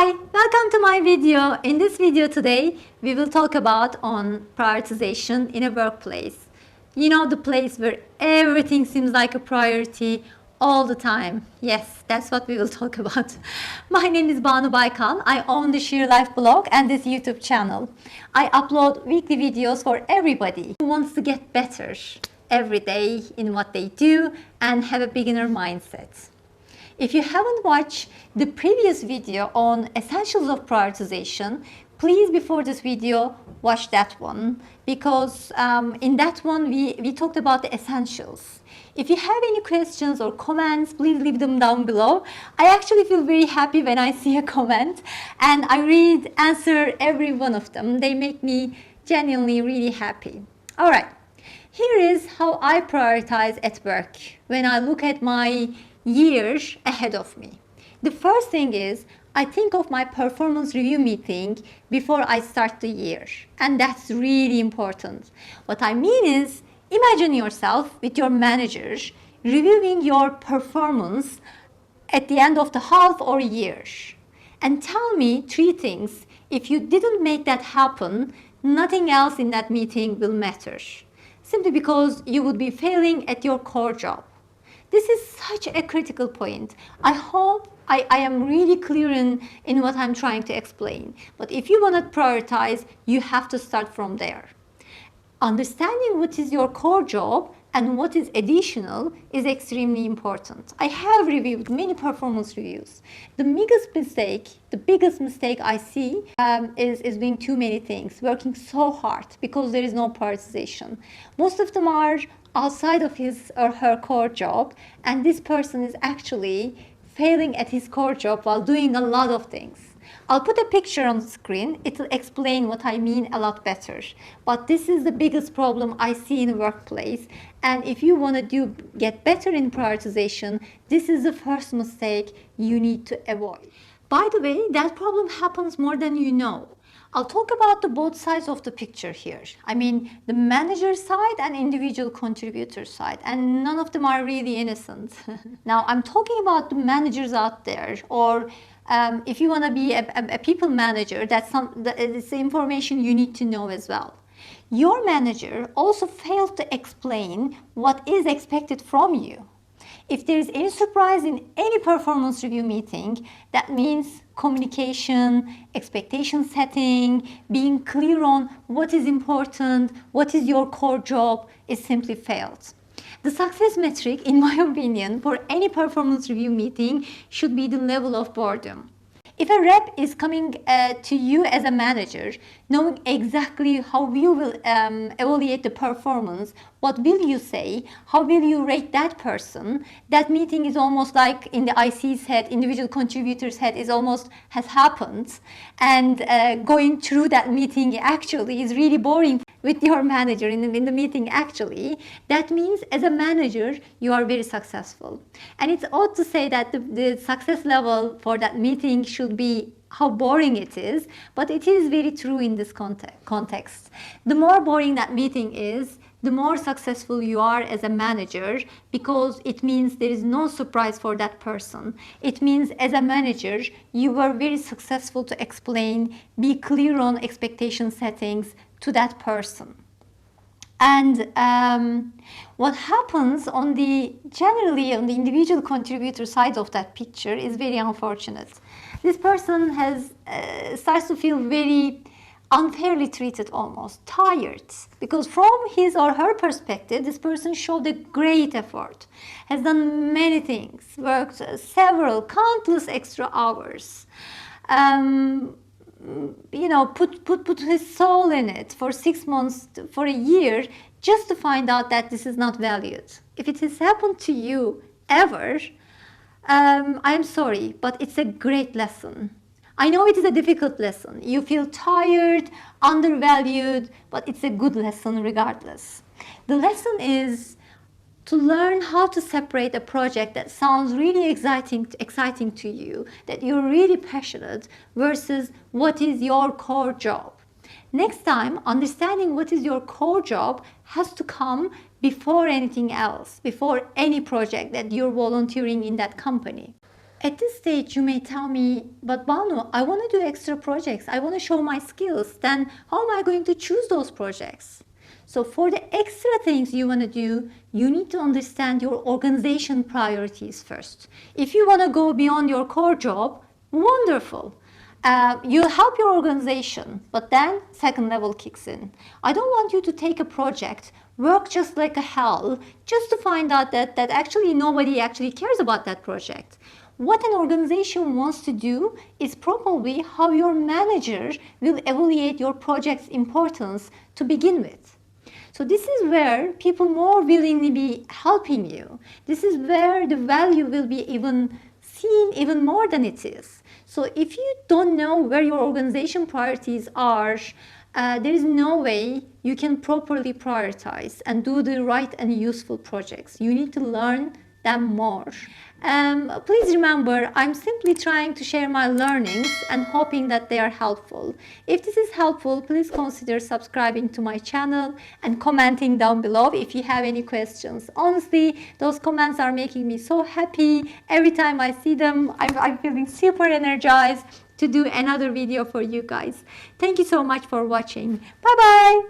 Hi, welcome to my video. In this video today, we will talk about on prioritization in a workplace. You know, the place where everything seems like a priority all the time. Yes, that's what we will talk about. My name is Banu Baykal. I own the Sheer Life blog and this YouTube channel. I upload weekly videos for everybody who wants to get better every day in what they do and have a beginner mindset. If you haven't watched the previous video on essentials of prioritization, please before this video watch that one, because in that one we talked about the essentials. If you have any questions or comments, please leave them down below. I actually feel very happy when I see a comment and I answer every one of them. They make me genuinely really happy. All right, here is how I prioritize at work when I look at my years ahead of me. The first thing is I think of my performance review meeting before I start the year, and that's really important. What I mean is, imagine yourself with your managers reviewing your performance at the end of the half or year, and tell me three things. If you didn't make that happen, nothing else in that meeting will matter, simply because you would be failing at your core job. This is such a critical point. I hope I am really clear in what I'm trying to explain. But if you want to prioritize, you have to start from there. Understanding what is your core job and what is additional is extremely important. I have reviewed many performance reviews. The biggest mistake I see is doing too many things, working so hard because there is no prioritization. Most of them are outside of his or her core job, and this person is actually failing at his core job while doing a lot of things. I'll put a picture on the screen. It will explain what I mean a lot better. But this is the biggest problem I see in the workplace. And if you want to get better in prioritization, this is the first mistake you need to avoid. By the way, that problem happens more than you know. I'll talk about the both sides of the picture here. I mean, the manager side and individual contributor side, and none of them are really innocent. Now, I'm talking about the managers out there, or if you want to be a people manager, that's the information you need to know as well. Your manager also failed to explain what is expected from you. If there is any surprise in any performance review meeting, that means communication, expectation setting, being clear on what is important, what is your core job, is simply failed. The success metric, in my opinion, for any performance review meeting should be the level of boredom. If a rep is coming to you as a manager, knowing exactly how you will evaluate the performance, what will you say, how will you rate that person, that meeting is almost like in the IC's head, individual contributor's head, is almost has happened. And going through that meeting actually is really boring with your manager in the meeting actually. That means as a manager, you are very successful. And it's odd to say that the success level for that meeting should be how boring it is, but it is very true in this context. The more boring that meeting is, the more successful you are as a manager, because it means there is no surprise for that person. It means as a manager, you were very successful to explain, be clear on expectation settings to that person. And what happens generally on the individual contributor side of that picture is very unfortunate. This person starts to feel very unfairly treated, almost tired, because from his or her perspective, this person showed a great effort, has done many things, worked countless extra hours, put his soul in it for 6 months, for a year, just to find out that this is not valued. If it has happened to you ever, I'm sorry, but it's a great lesson. I know it is a difficult lesson. You feel tired, undervalued, but it's a good lesson regardless. The lesson is to learn how to separate a project that sounds really exciting to you, that you're really passionate, versus what is your core job. Next time, understanding what is your core job has to come before anything else, before any project that you're volunteering in that company. At this stage, you may tell me, but Banu, I want to do extra projects. I want to show my skills. Then how am I going to choose those projects? So for the extra things you want to do, you need to understand your organization priorities first. If you want to go beyond your core job, wonderful. You'll help your organization, but then second level kicks in. I don't want you to take a project, work just like a hell, just to find out that actually nobody actually cares about that project. What an organization wants to do is probably how your manager will evaluate your project's importance to begin with. So this is where people more willingly be helping you. This is where the value will be even seen even more than it is. So if you don't know where your organization priorities are, there is no way you can properly prioritize and do the right and useful projects. You need to learn them more. Please remember, I'm simply trying to share my learnings and hoping that they are helpful. If this is helpful, please consider subscribing to my channel and commenting down below if you have any questions. Honestly, those comments are making me so happy. Every time I see them, I'm feeling super energized to do another video for you guys. Thank you so much for watching. Bye bye.